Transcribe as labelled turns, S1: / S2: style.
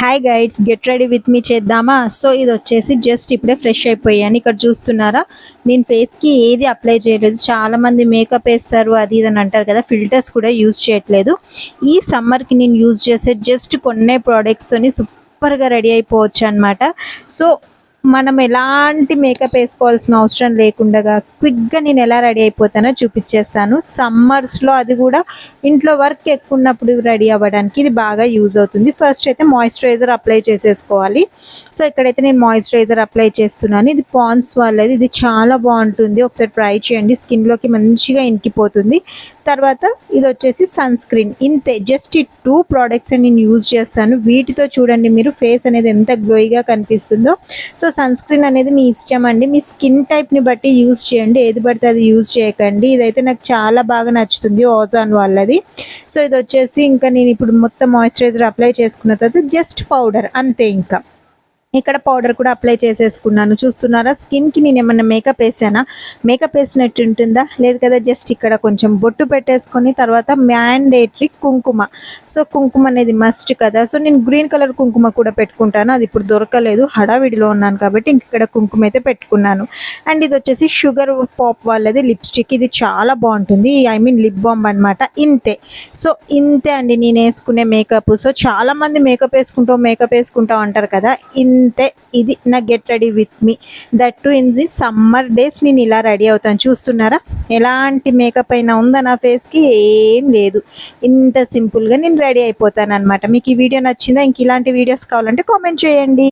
S1: Hi guys, get ready with me చేద్దామా. So ఇది వచ్చేసి జస్ట్ ఇప్పుడే ఫ్రెష్ అయిపోయాను. ఇక్కడ చూస్తున్నారా, నేను ఫేస్కి ఏది అప్లై చేయలేదు. చాలామంది మేకప్ వేస్తారు అది ఇది అని అంటారు కదా, ఫిల్టర్స్ కూడా యూజ్ చేయట్లేదు. ఈ సమ్మర్కి నేను యూజ్ చేసే జస్ట్ కొన్నే ప్రోడక్ట్స్తోని సూపర్గా రెడీ అయిపోవచ్చు అనమాట. సో మనం ఎలాంటి మేకప్ వేసుకోవాల్సిన అవసరం లేకుండా క్విక్గా నేను ఎలా రెడీ అయిపోతానో చూపించేస్తాను. సమ్మర్స్లో అది కూడా ఇంట్లో వర్క్ ఎక్కువ ఉన్నప్పుడు రెడీ అవ్వడానికి ఇది బాగా యూజ్ అవుతుంది. ఫస్ట్ అయితే మాయిశ్చరైజర్ అప్లై చేసేసుకోవాలి. సో ఇక్కడైతే నేను మాయిశ్చరైజర్ అప్లై చేస్తున్నాను. ఇది పాండ్స్ వాళ్ళది, ఇది చాలా బాగుంటుంది, ఒకసారి ట్రై చేయండి. స్కిన్లోకి మంచిగా ఇంకిపోతుంది. తర్వాత ఇది వచ్చేసి సన్ స్క్రీన్. ఇంతే, జస్ట్ ఈ 2 ప్రోడక్ట్స్ నేను యూజ్ చేస్తాను. వీటితో చూడండి మీరు ఫేస్ అనేది ఎంత గ్లోయిగా కనిపిస్తుందో. సో సన్ స్క్రీన్ అనేది మీ ఇష్టం అండి, మీ స్కిన్ టైప్ని బట్టి యూజ్ చేయండి, ఏది పడితే అది యూజ్ చేయకండి. ఇదైతే నాకు చాలా బాగా నచ్చుతుంది, ఓజాన్ వాళ్ళది. సో ఇది వచ్చేసి ఇంకా నేను ఇప్పుడు మొత్తం మాయిశ్చరైజర్ అప్లై చేసుకున్న తర్వాత జస్ట్ పౌడర్ అంతే. ఇంకా ఇక్కడ పౌడర్ కూడా అప్లై చేసేసుకున్నాను. చూస్తున్నారా, స్కిన్కి నేను ఏమన్నా మేకప్ వేసానా? మేకప్ వేసినట్టు ఉంటుందా? లేదు కదా. జస్ట్ ఇక్కడ కొంచెం బొట్టు పెట్టేసుకొని తర్వాత మ్యాండేటరీ కుంకుమ. సో కుంకుమ అనేది మస్ట్ కదా. సో నేను గ్రీన్ కలర్ కుంకుమ కూడా పెట్టుకుంటాను, అది ఇప్పుడు దొరకలేదు, హడావిడిలో ఉన్నాను కాబట్టి ఇంక ఇక్కడ కుంకుమ అయితే పెట్టుకున్నాను. అండ్ ఇది వచ్చేసి షుగర్ పాప్ వాళ్ళది లిప్స్టిక్. ఇది చాలా బాగుంటుంది, ఐ మీన్ లిప్ బామ్ అనమాట. ఇంతే. సో ఇంతే అండి నేను వేసుకునే మేకప్. సో చాలామంది మేకప్ వేసుకుంటాం అంటారు కదా, ఇంతే. ఇది నా get ready with me, that to in the summer days నేను ఇలా రెడీ అవుతాను. చూస్తున్నారా, ఎలాంటి మేకప్ అయినా ఉందా నా ఫేస్కి? ఏం లేదు, ఇంత సింపుల్గా నేను రెడీ అయిపోతాను అనమాట. మీకు ఈ వీడియో నచ్చిందా? ఇంక ఇలాంటి వీడియోస్ కావాలంటే కామెంట్ చేయండి.